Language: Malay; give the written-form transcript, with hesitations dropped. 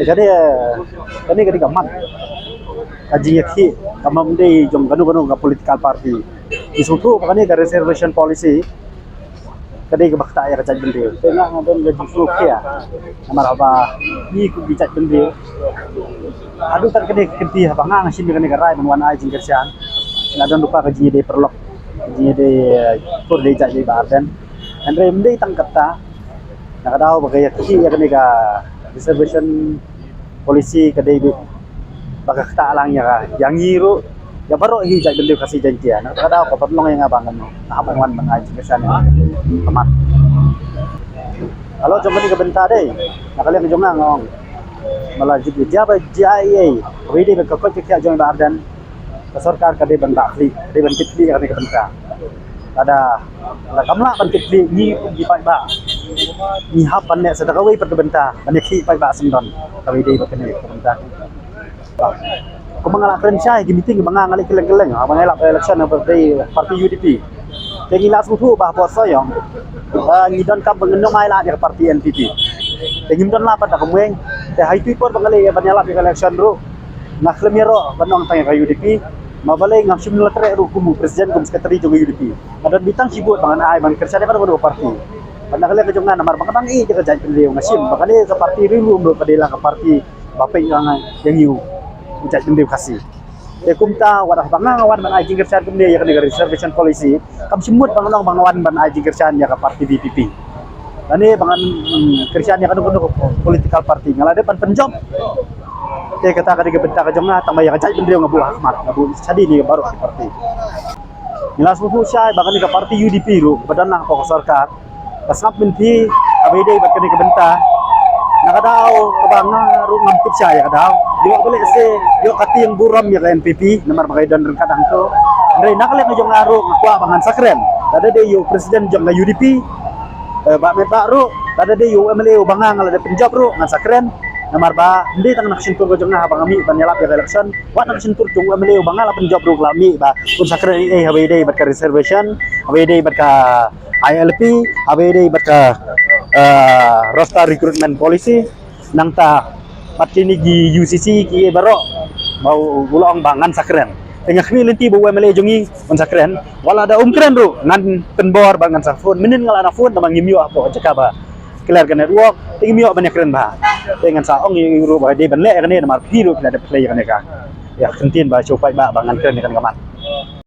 jadi kani kadi gamat kaji yakhi kamam dei jom ganu ga political party isutu kani ga reservation policy kadi ga bakta ya kajat bende tengah ngadon ga justru kia namar apa ni ku bijak bende adu tar kadi kenti banga ngasin kani ga rai manwan ai jingkersian ngadon lupa kaji dei perlok kaji dei kur dei jak dei barden andre mendei tangkata nakadaw bagay yakhi ya kani ga reservation polisi kadai baka kata lang ya yang ngiru ya baru hijak beliau kasih janjian nakadaw ko perlong yang abangan no nakabangan mga kesan teman kalau coba ni kebenta deh nakalian jong ngong malajud dia ba JIA widi ba ko kya jong bardan sarkar kadai benda ahli kadai bentikli kadai kebenta ada kamla bentikli ni di pai ba ni hapan ne sedakawai perbenta banyak pai ba sindon kawidi ba kene kebenta ko mga lakren siya gimiting mga ngali keleng-keleng abang elak election party UDP jadi la suhu bah poso yong ngidon kam bengenong ai la party NPP jadi ngidon la pada kemeng teh hai tuipor bangali banyalap election ru ngaklem yero banong tang UDP mabalay ngam simula tre ru kumu presiden kum sekretari jong UDP adan bitang sibut bangan ai man kerja kan ko party panakale ka jongan namar bangan i jaga jan beliau ngasim bakali ke party rilu ndo kadela ke party bapai yang yu ucap beliau kasih kumta wadah bangawan ban ai jingkersan kum dia ya kan reservation policy kam simut banganong bangawan ban ai jingkersan ya ke party DPP ani bangan kerjaan ya kan political party ngalade pan penjom te kata ka benta ka jonga tambah ya kajai beliau ngabu Ahmad ngabu sadi ni baru di party nilas buku syai bahkan ke party UDP ru badan nak pokok sarkar kasap binti abide bakani ke benta nakadaw kabanga ru ngampit syai kadaw yo boleh se yo kati yang buram ya ke NPP namar bagay dan kadang to ndre nakale ka jonga ru ngakwa bangan sakren ada de yo presiden jonga UDP ba me ba ru ada de yo MLA banga ngala de penjab ru ngan sakren namar ba ndi tang nak sintur ko jonga bang ami banyalap ya election wat nak sintur jong MLA banga la penjab ru lami ba kun sakren habide bat ka reservation habide bat ka ILP habide bat ka roster recruitment policy nang ta patini gi UCC ki baro mau ulong bangan sakren tengah kini lenti bu MLA jongi on sakren wala ada kren ru ngan penbor bangan safun minin ngala na phone namang ngimyo apo jakaba clear kan network ngimyo banyak kren ba dengan saong ru ba de banle kan ne mar piru kena de play kan ka ya kentin ba copai ba bangan kren kan kamat